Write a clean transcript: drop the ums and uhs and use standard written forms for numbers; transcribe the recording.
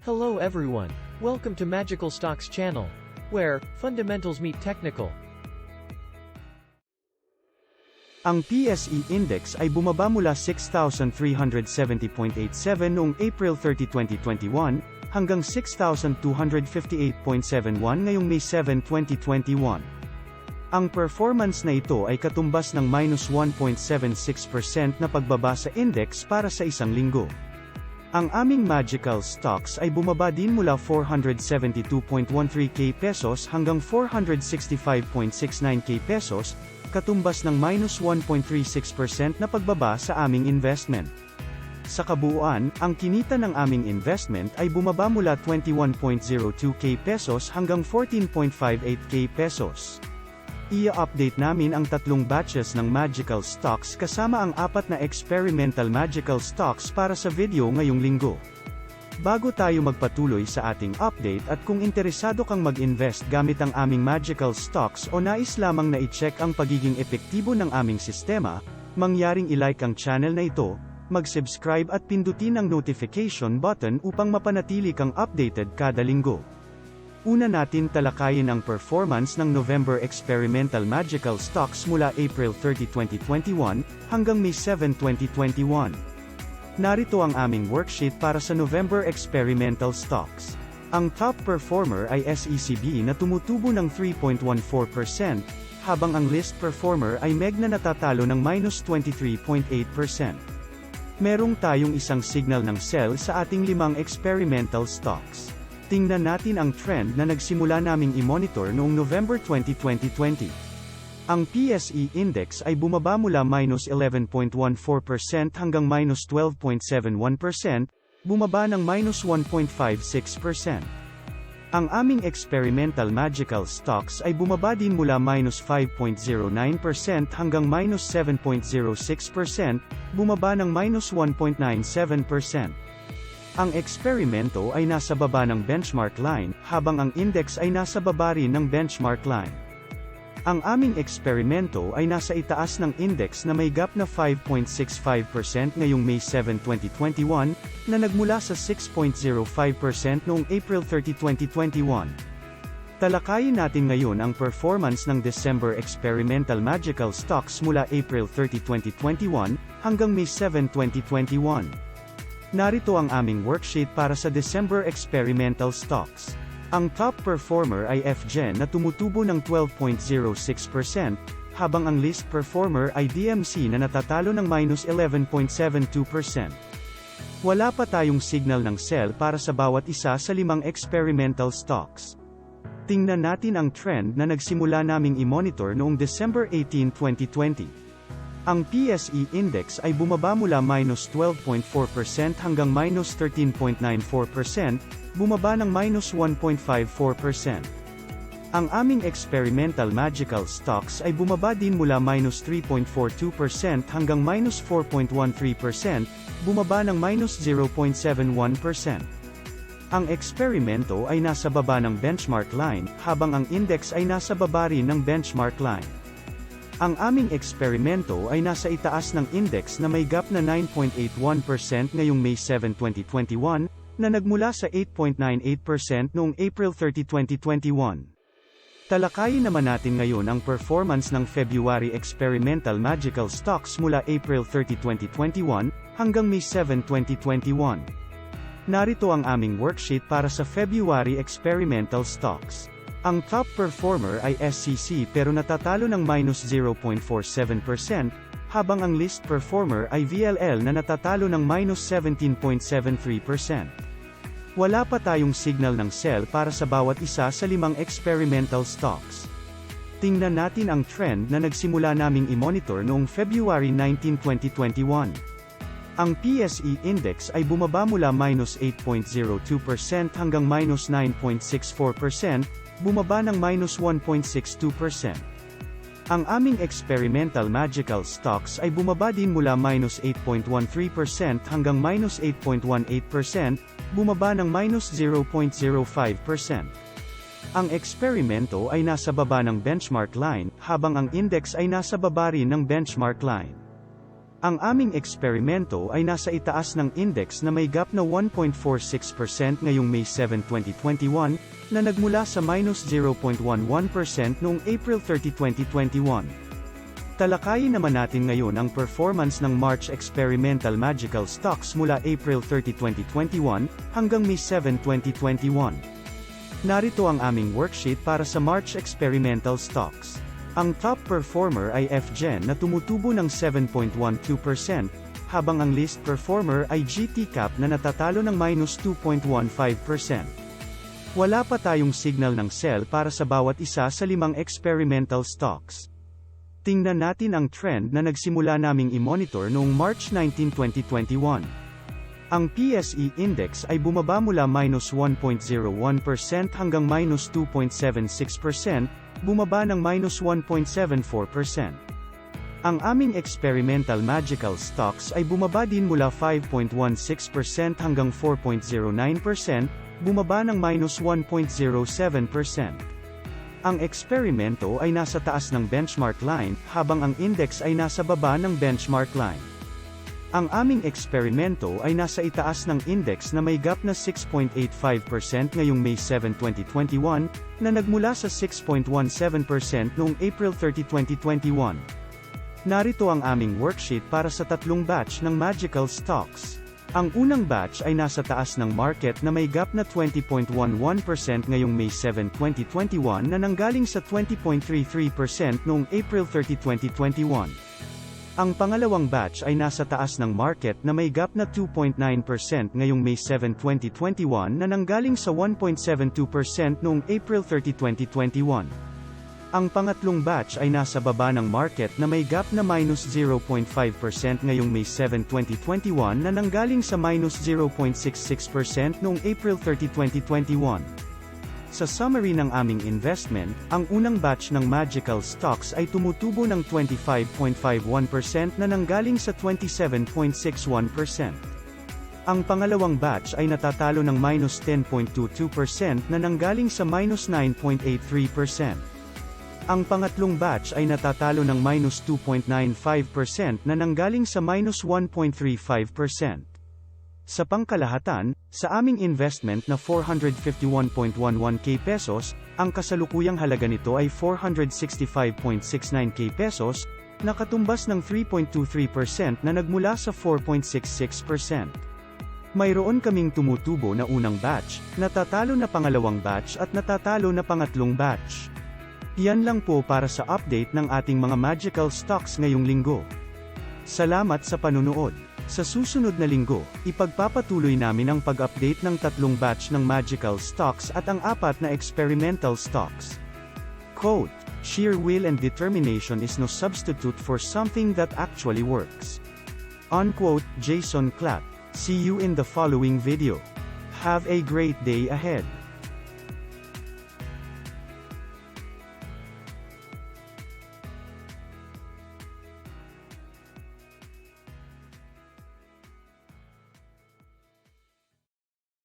Hello everyone. Welcome to Magical Stocks channel, where fundamentals meet technical. Ang PSE Index ay bumaba mula 6,370.87 noong April 30, 2021, hanggang 6,258.71 ngayong May 7, 2021. Ang performance na ito ay katumbas ng -1.76% na pagbaba sa index para sa isang linggo. Ang aming magical stocks ay bumaba din mula 472.13k pesos hanggang 465.69k pesos, katumbas ng -1.36% na pagbaba sa aming investment. Sa kabuuan, ang kinita ng aming investment ay bumaba mula 21.02k pesos hanggang 14.58k pesos. I-update namin ang tatlong batches ng magical stocks kasama ang 4 na experimental magical stocks para sa video ngayong linggo. Bago tayo magpatuloy sa ating update at kung interesado kang mag-invest gamit ang aming magical stocks o nais lamang na i-check ang pagiging epektibo ng aming sistema, mangyaring i-like ang channel na ito, mag-subscribe at pindutin ang notification button upang mapanatili kang updated kada linggo. Una natin talakayin ang performance ng November Experimental Magical Stocks mula April 30, 2021, hanggang May 7, 2021. Narito ang aming worksheet para sa November Experimental Stocks. Ang top performer ay SECB na tumutubo ng 3.14%, habang ang list performer ay MEG na natatalo ng -23.8%. Merong tayong isang signal ng sell sa ating 5 experimental stocks. Tingnan natin ang trend na nagsimula naming i-monitor noong November 20, 2020. Ang PSE Index ay bumaba mula -11.14% hanggang -12.71%, bumaba ng -1.56%. Ang aming experimental magical stocks ay bumaba din mula -5.09% hanggang -7.06%, bumaba ng -1.97%. Ang eksperimento ay nasa baba ng benchmark line, habang ang index ay nasa baba rin ng benchmark line. Ang aming eksperimento ay nasa itaas ng index na may gap na 5.65% ngayong May 7, 2021, na nagmula sa 6.05% noong April 30, 2021. Talakayin natin ngayon ang performance ng December Experimental Magical Stocks mula April 30, 2021, hanggang May 7, 2021. Narito ang aming worksheet para sa December Experimental Stocks. Ang top performer ay FGen na tumutubo ng 12.06%, habang ang least performer ay DMC na natatalo ng -11.72%. Wala pa tayong signal ng sell para sa bawat isa sa 5 experimental stocks. Tingnan natin ang trend na nagsimula naming i-monitor noong December 18, 2020. Ang PSE Index ay bumaba mula -12.4% hanggang -13.94%, bumaba ng -1.54%. Ang aming experimental magical stocks ay bumaba din mula -3.42% hanggang -4.13%, bumaba ng -0.71%. Ang eksperimento ay nasa baba ng benchmark line, habang ang index ay nasa baba rin ng benchmark line. Ang aming eksperimento ay nasa itaas ng index na may gap na 9.81% ngayong May 7, 2021, na nagmula sa 8.98% noong April 30, 2021. Talakayin naman natin ngayon ang performance ng February Experimental Magical Stocks mula April 30, 2021, hanggang May 7, 2021. Narito ang aming worksheet para sa February Experimental Stocks. Ang top performer ay SCC pero natatalo ng -0.47%, habang ang least performer ay VLL na natatalo ng -17.73%. Wala pa tayong signal ng sell para sa bawat isa sa 5 experimental stocks. Tingnan natin ang trend na nagsimula naming i-monitor noong February 19, 2021. Ang PSE Index ay bumaba mula -8.02% hanggang -9.64%, bumaba ng -1.62%. Ang aming experimental magical stocks ay bumaba din mula -8.13% hanggang -8.18%, bumaba ng -0.05%. Ang eksperimento ay nasa baba ng benchmark line, habang ang index ay nasa baba rin ng benchmark line. Ang aming eksperimento ay nasa itaas ng index na may gap na 1.46% ngayong May 7, 2021, na nagmula sa minus 0.11% noong April 30, 2021. Talakayin naman natin ngayon ang performance ng March Experimental Magical Stocks mula April 30, 2021, hanggang May 7, 2021. Narito ang aming worksheet para sa March Experimental Stocks. Ang top performer ay FGen na tumutubo ng 7.12%, habang ang least performer ay GTCap na natatalo ng minus 2.15%. Wala pa tayong signal ng sell para sa bawat isa sa 5 experimental stocks. Tingnan natin ang trend na nagsimula naming i-monitor noong March 19, 2021. Ang PSE Index ay bumaba mula minus 1.01% hanggang minus 2.76%, bumaba ng minus 1.74%. Ang aming experimental magical stocks ay bumaba din mula 5.16% hanggang 4.09%, bumaba ng minus 1.07%. Ang eksperimento ay nasa taas ng benchmark line, habang ang index ay nasa baba ng benchmark line. Ang aming eksperimento ay nasa itaas ng index na may gap na 6.85% ngayong May 7, 2021, na nagmula sa 6.17% noong April 30, 2021. Narito ang aming worksheet para sa tatlong batch ng magical stocks. Ang unang batch ay nasa taas ng market na may gap na 20.11% ngayong May 7, 2021 na nanggaling sa 20.33% noong April 30, 2021. Ang pangalawang batch ay nasa taas ng market na may gap na 2.9% ngayong May 7, 2021 na nanggaling sa 1.72% noong April 30, 2021. Ang pangatlong batch ay nasa baba ng market na may gap na minus 0.5% ngayong May 7, 2021 na nanggaling sa minus 0.66% noong April 30, 2021. Sa summary ng aming investment, ang unang batch ng magical stocks ay tumutubo ng 25.51% na nanggaling sa 27.61%. Ang pangalawang batch ay natatalo ng minus 10.22% na nanggaling sa minus 9.83%. Ang pangatlong batch ay natatalo ng minus 2.95% na nanggaling sa minus 1.35%. Sa pangkalahatan, sa aming investment na 451.11k pesos, ang kasalukuyang halaga nito ay 465.69k pesos, na katumbas ng 3.23% na nagmula sa 4.66%. Mayroon kaming tumutubo na unang batch, natatalo na pangalawang batch at natatalo na pangatlong batch. Yan lang po para sa update ng ating mga magical stocks ngayong linggo. Salamat sa panunood. Sa susunod na linggo, ipagpapatuloy namin ang pag-update ng tatlong batch ng magical stocks at ang 4 na experimental stocks. Quote, "Sheer will and determination is no substitute for something that actually works." Unquote, Jason Clapp. See you in the following video. Have a great day ahead.